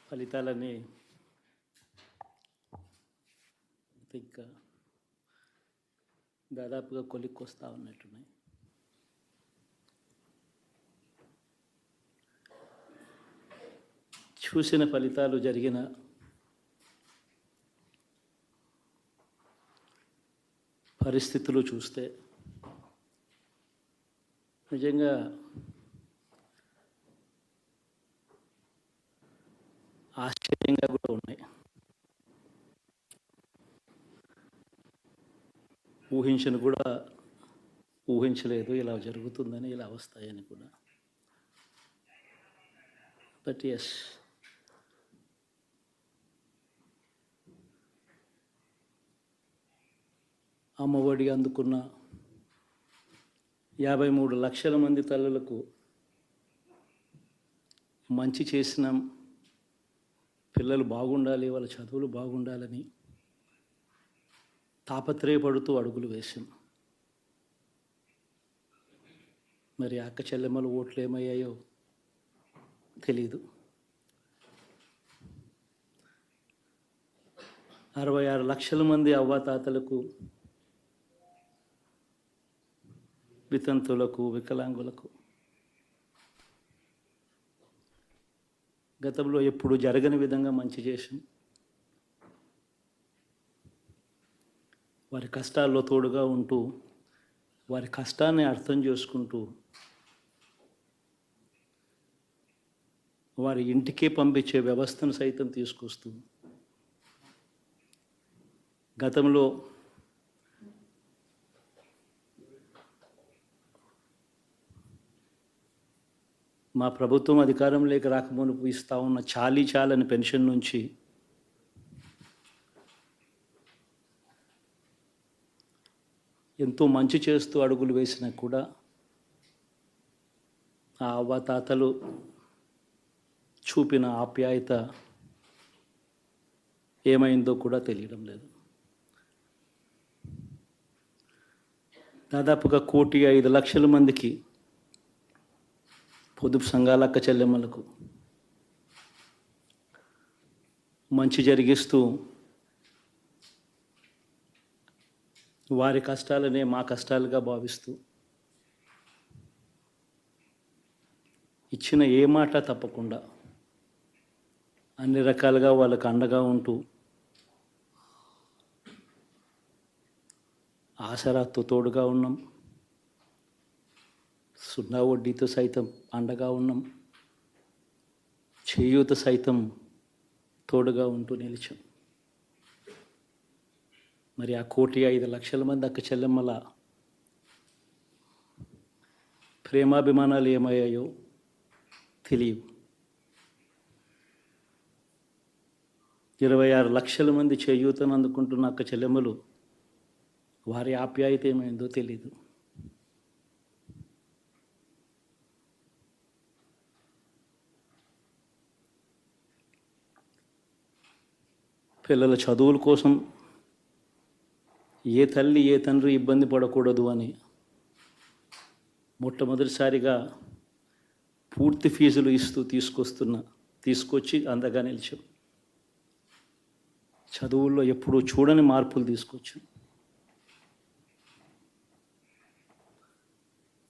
ఫలితాలని ఇంకా దాదాపుగా కొలిక్కొస్తా ఉన్నట్టున్నాయి. చూసిన ఫలితాలు జరిగిన పరిస్థితులు చూస్తే నిజంగా ఆశ్చర్యంగా కూడా ఉన్నాయి. ఊహించలేదు ఇలా జరుగుతుందని, ఇలా వస్తాయని కూడా. బట్ ఎస్, అమ్మఒడి అందుకున్న 53 లక్షల మంది తల్లులకు మంచి చేసిన, పిల్లలు బాగుండాలి, వాళ్ళ చదువులు బాగుండాలని తాపత్రయపడుతూ అడుగులు వేశాం. మరి అక్క చెల్లెమ్మల ఓట్లు ఏమయ్యాయో తెలీదు. 66 లక్షల మంది అవ్వాతాతలకు, వితంతులకు, వికలాంగులకు గతంలో ఎప్పుడు జరగని విధంగా మంచి చేశాం. వారి కష్టాల్లో తోడుగా ఉంటూ, వారి కష్టాన్ని అర్థం చేసుకుంటూ, వారి ఇంటికే పంపించే వ్యవస్థను సైతం తీసుకొస్తూ, గతంలో మా ప్రభుత్వం అధికారంలోకి రాకమునుపు ఇస్తూ ఉన్న చాలని పెన్షన్ నుంచి ఎంతో మంచి చేస్తూ అడుగులు వేసినా కూడా ఆ అవ్వాతాతలు చూపిన ఆప్యాయత ఏమైందో కూడా తెలియడం లేదు. దాదాపుగా 1,05,00,000 మందికి, పొదుపు సంఘాల అక్క చెల్లెమ్మలకు మంచి జరిగిస్తూ, వారి కష్టాలనే మా కష్టాలుగా భావిస్తూ, ఇచ్చిన ఏ మాట తప్పకుండా అన్ని రకాలుగా వాళ్ళకు అండగా ఉంటూ, ఆసరాతో తోడుగా ఉన్నాం, సున్నా వడ్డీతో సైతం అండగా ఉన్నాం, చేయూత సైతం తోడుగా ఉంటూ నిలిచాం. మరి ఆ 1,05,00,000 మంది అక్క చెల్లెమ్మల ప్రేమాభిమానాలు ఏమయ్యాయో తెలియవు. 26 లక్షల మంది చేయూతను అందుకుంటున్న అక్క చెల్లెమ్మలు, వారి ఆప్యాయత ఏమైందో తెలీదు. పిల్లల చదువుల కోసం ఏ తల్లి ఏ తండ్రి ఇబ్బంది పడకూడదు అని మొట్టమొదటిసారిగా పూర్తి ఫీజులు ఇస్తూ తీసుకొచ్చి అందగా నిలిచాం. చదువుల్లో ఎప్పుడూ చూడని మార్పులు తీసుకొచ్చాం.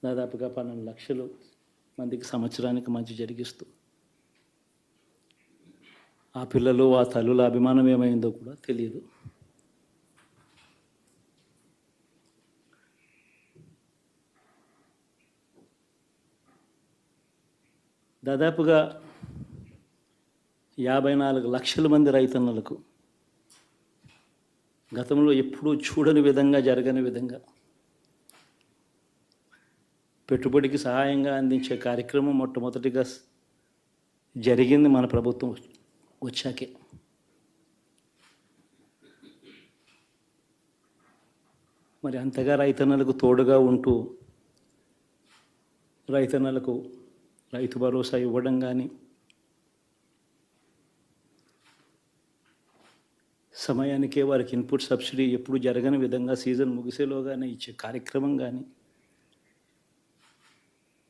దాదాపుగా 12 లక్షలు మందికి సంవత్సరానికి మంచి జరిగిస్తూ, ఆ పిల్లలు, ఆ తల్లుల అభిమానం ఏమైందో కూడా తెలియదు. దాదాపుగా 54 లక్షల మంది రైతన్నలకు గతంలో ఎప్పుడూ చూడని విధంగా, జరగని విధంగా పెట్టుబడికి సహాయంగా అందించే కార్యక్రమం మొట్టమొదటిగా జరిగింది మన ప్రభుత్వం వచ్చాకే. మరి అంతగా రైతన్నలకు తోడుగా ఉంటూ, రైతన్నలకు రైతు భరోసా ఇవ్వడం కానీ, సమయానికే వారికి ఇన్పుట్ సబ్సిడీ ఎప్పుడు జరగని విధంగా సీజన్ ముగిసేలోగానే ఇచ్చే కార్యక్రమం కానీ,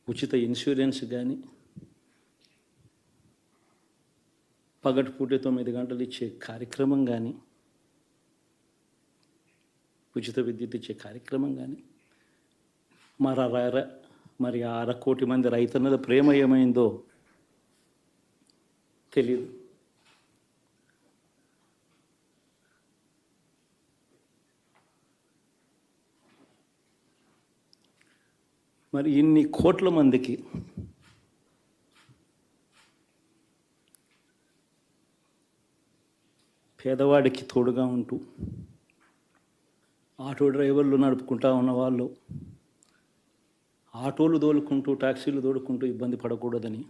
ఉచిత ఇన్సూరెన్స్ కానీ, పగటిపూట 9 గంటలు ఇచ్చే కార్యక్రమం కానీ, ఉచిత విద్యుత్ ఇచ్చే కార్యక్రమం కానీ, మరి ఆ 1,00,00,000 మంది రైతన్నల ప్రేమ ఏమైందో తెలియదు. మరి ఇన్ని కోట్ల మందికి పేదవాడికి తోడుగా ఉంటూ ఆటో డ్రైవర్లు నడుపుకుంటా ఉన్నవాళ్ళు ఆటోలు తోలుకుంటూ టాక్సీలు తోలుకుంటూ ఇబ్బంది పడకూడదని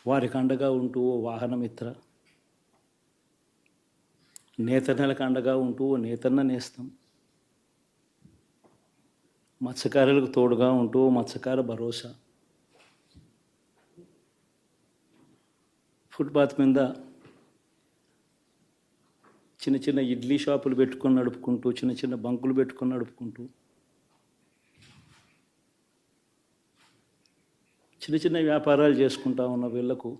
వారికి అండగా ఉంటూ ఓ వాహనమిత్ర, నేతన్నలకు అండగా ఉంటూ ఓ నేతన్న నేస్తం, మత్స్యకారులకు తోడుగా ఉంటూ మత్స్యకార భరోసా, ఫుట్పాత్ మీద చిన్న చిన్న ఇడ్లీ షాపులు పెట్టుకొని నడుపుకుంటూ, చిన్న చిన్న బంకులు పెట్టుకొని నడుపుకుంటూ, చిన్న చిన్న వ్యాపారాలు చేసుకుంటా ఉన్న వీళ్లకు,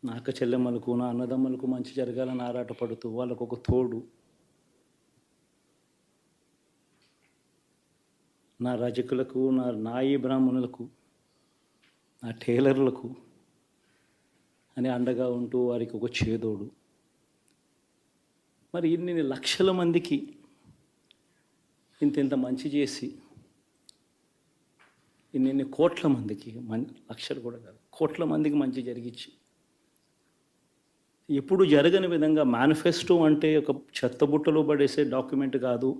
నా అక్క చెల్లెమ్మలకు, నా అన్నదమ్మలకు మంచి జరగాలని ఆరాటపడుతూ వాళ్ళకు ఒక తోడు, నా రజకులకు, నా నాయి బ్రాహ్మణులకు, నా టైలర్లకు అని అండగా ఉంటూ వారికి ఒక చేదోడు. మరి ఇన్ని లక్షల మందికి ఇంత మంచి చేసి, ఇన్ని కోట్ల మందికి, లక్షలు కూడా కాదు, కోట్ల మందికి మంచి జరిగించి, ఎప్పుడు జరగని విధంగా మేనిఫెస్టో అంటే ఒక చెత్తబుట్టలో పడేసే డాక్యుమెంట్ కాదు.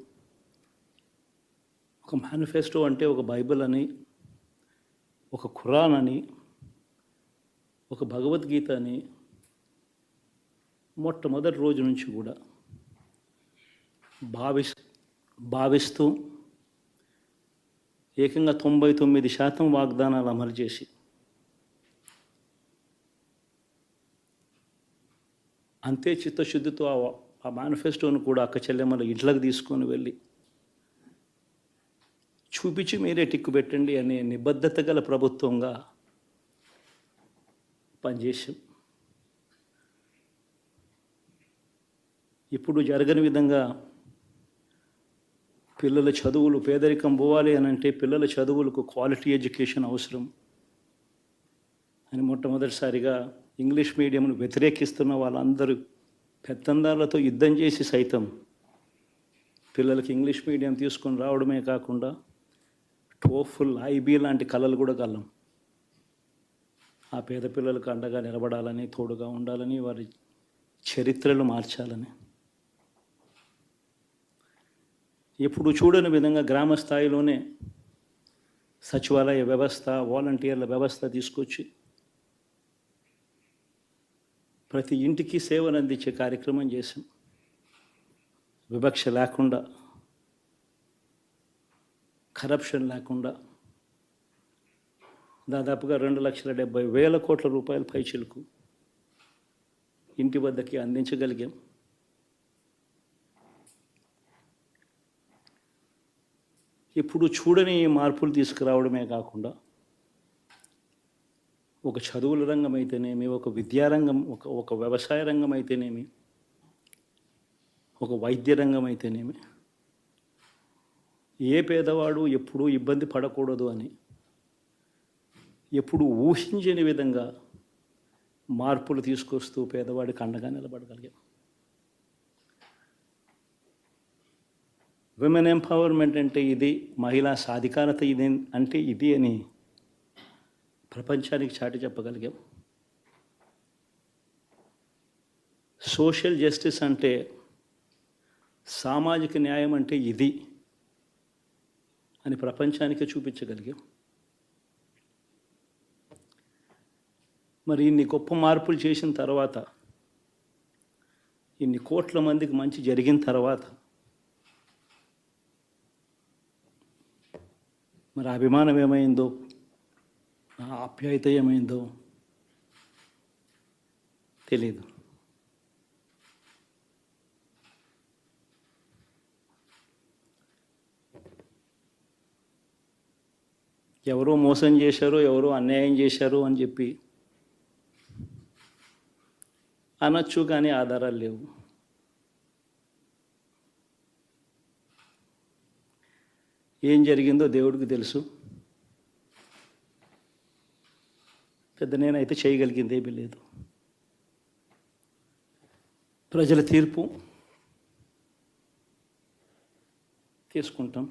ఒక మేనిఫెస్టో అంటే ఒక బైబిల్ అని, ఒక ఖురాన్ అని, ఒక భగవద్గీత అని మొట్టమొదటి రోజు నుంచి కూడా భావిస్తూ ఏకంగా 99% వాగ్దానాలు అమలు చేసి అంతే చిత్తశుద్ధితో ఆ మేనిఫెస్టోను కూడా అక్క చెల్లెమ్మల ఇంట్లోకి తీసుకొని వెళ్ళి చూపించి మీరే టిక్కు పెట్టండి అనే నిబద్ధత గల ప్రభుత్వంగా పనిచేసాం. ఇప్పుడు జరగని విధంగా పిల్లల చదువులు, పేదరికం పోవాలి అని అంటే పిల్లల చదువులకు క్వాలిటీ ఎడ్యుకేషన్ అవసరం అని మొట్టమొదటిసారిగా ఇంగ్లీష్ మీడియంను వ్యతిరేకిస్తున్న వాళ్ళందరూ పెత్తందారులతో యుద్ధం చేసి సైతం పిల్లలకి ఇంగ్లీష్ మీడియం తీసుకొని రావడమే కాకుండా టోఫుల్, ఐబీ లాంటి కళలు కూడా కలం. ఆ పేద పిల్లలకు అండగా నిలబడాలని, తోడుగా ఉండాలని, వారి చరిత్రలు మార్చాలని, ఎప్పుడు చూడని విధంగా గ్రామ స్థాయిలోనే సచివాలయ వ్యవస్థ, వాలంటీర్ల వ్యవస్థ తీసుకొచ్చి ప్రతి ఇంటికి సేవలు అందించే కార్యక్రమం చేశాం. వివక్ష లేకుండా, కరప్షన్ లేకుండా దాదాపుగా 2,70,000 కోట్ల రూపాయల పైచిలకు ఇంటి వద్దకి అందించగలిగాం. ఇప్పుడు చూడని మార్పులు తీసుకురావడమే కాకుండా ఒక చదువుల రంగం అయితేనేమి, ఒక విద్యారంగం, ఒక వ్యవసాయ రంగం అయితేనేమి, ఒక వైద్య రంగం అయితేనేమి, ఏ పేదవాడు ఎప్పుడూ ఇబ్బంది పడకూడదు అని ఎప్పుడు ఊహించని విధంగా మార్పులు తీసుకొస్తూ పేదవాడికి అండగా నిలబడగలిగాం. విమెన్ ఎంపవర్మెంట్ అంటే ఇది, మహిళా సాధికారత ఇది అంటే ఇది అని ప్రపంచానికి చాటి చెప్పగలిగాం. సోషల్ జస్టిస్ అంటే, సామాజిక న్యాయం అంటే ఇది అని ప్రపంచానికి చూపించగలిగాం. మరి ఇన్ని గొప్ప మార్పులు చేసిన తర్వాత, ఇన్ని కోట్ల మందికి మంచి జరిగిన తర్వాత మరి అభిమానం ఏమైందో, ఆప్యాయత ఏమైందో తెలీదు. ఎవరో మోసం చేశారో, ఎవరో అన్యాయం చేశారో అని చెప్పి అనొచ్చు, కానీ ఆధారాలు లేవు. ఏం జరిగిందో దేవుడికి తెలుసు. పెద్ద నేనైతే చేయగలిగింది ఏమీ లేదు. ప్రజల తీర్పు తీసుకుంటాం,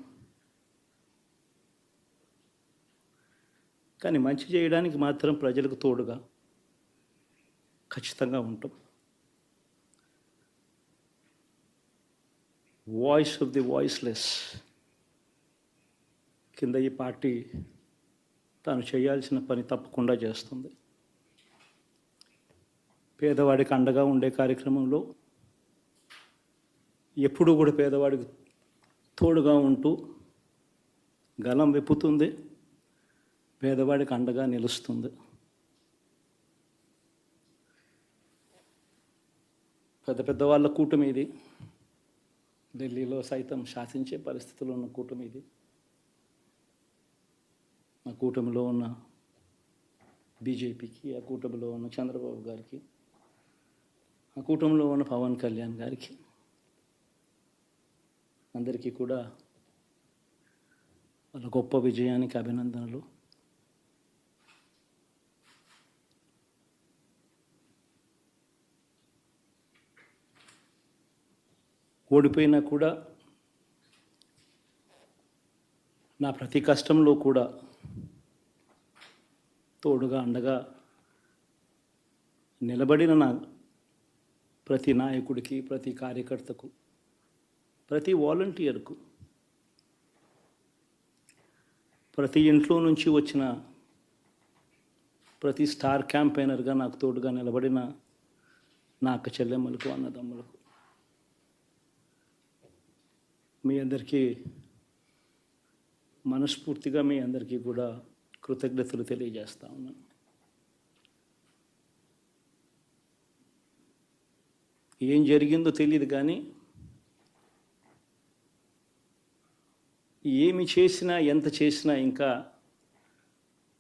కానీ మంచి చేయడానికి మాత్రం ప్రజలకు తోడుగా ఖచ్చితంగా ఉంటాం. వాయిస్ ఆఫ్ ది వాయిస్లెస్ కింద ఈ పార్టీ తాను చేయాల్సిన పని తప్పకుండా చేస్తుంది. పేదవాడికి అండగా ఉండే కార్యక్రమంలో ఎప్పుడూ కూడా పేదవాడికి తోడుగా ఉంటూ గలం విప్పుతుంది, పేదవాడికి అండగా నిలుస్తుంది. పెద్ద పెద్ద వాళ్ళ కూటమి ఇది, ఢిల్లీలో సైతం శాసించే పరిస్థితుల్లో ఉన్న కూటమి ఇది. ఆ కూటమిలో ఉన్న బీజేపీకి, ఆ కూటమిలో ఉన్న చంద్రబాబు గారికి, ఆ కూటమిలో ఉన్న పవన్ కళ్యాణ్ గారికి, అందరికీ కూడా వాళ్ళ గొప్ప విజయానికి అభినందనలు. ఓడిపోయినా కూడా నా ప్రతి కష్టంలో కూడా తోడుగా అండగా నిలబడిన నా ప్రతి నాయకుడికి, ప్రతి కార్యకర్తకు, ప్రతి వాలంటీర్కు, ప్రతి ఇంట్లో నుంచి వచ్చిన ప్రతి స్టార్ క్యాంపెయినర్గా నాకు తోడుగా నిలబడిన నా అక్క చెల్లెమ్మలకు, అన్నదమ్ములకు, మీ అందరికీ మనస్ఫూర్తిగా మీ అందరికీ కూడా కృతజ్ఞతలు తెలియజేస్తా ఉన్నాను. ఏం జరిగిందో తెలియదు, కానీ ఏమి చేసినా, ఎంత చేసినా ఇంకా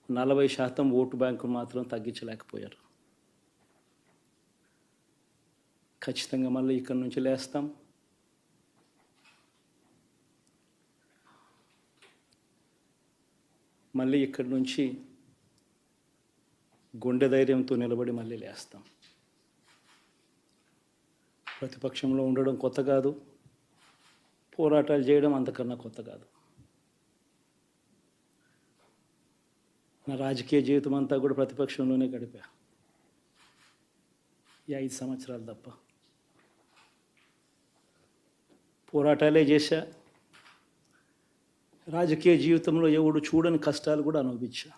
40% ఓటు బ్యాంకు మాత్రం తగ్గించలేకపోయారు. ఖచ్చితంగా మళ్ళీ ఇక్కడి నుంచి లేస్తాం. మళ్ళీ ఇక్కడి నుంచి గుండె ధైర్యంతో నిలబడి మళ్ళీ లేస్తాం. ప్రతిపక్షంలో ఉండడం కొత్త కాదు, పోరాటాలు చేయడం అంతకన్నా కొత్త కాదు. నా రాజకీయ జీవితం అంతా కూడా ప్రతిపక్షంలోనే గడిపా, ఈ 5 సంవత్సరాలు తప్ప. పోరాటాలే చేశా. రాజకీయ జీవితంలో ఎవడు చూడని కష్టాలు కూడా అనుభవించా.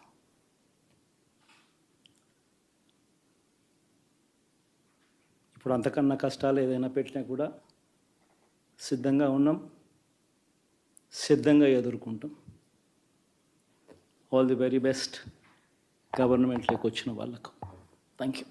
ఇప్పుడు అంతకన్నా కష్టాలు ఏదైనా పెట్టినా కూడా సిద్ధంగా ఉన్నాం, సిద్ధంగా ఎదుర్కొంటాం. ఆల్ ది వెరీ బెస్ట్ గవర్నమెంట్లోకి వచ్చిన వాళ్ళకు. Thank you.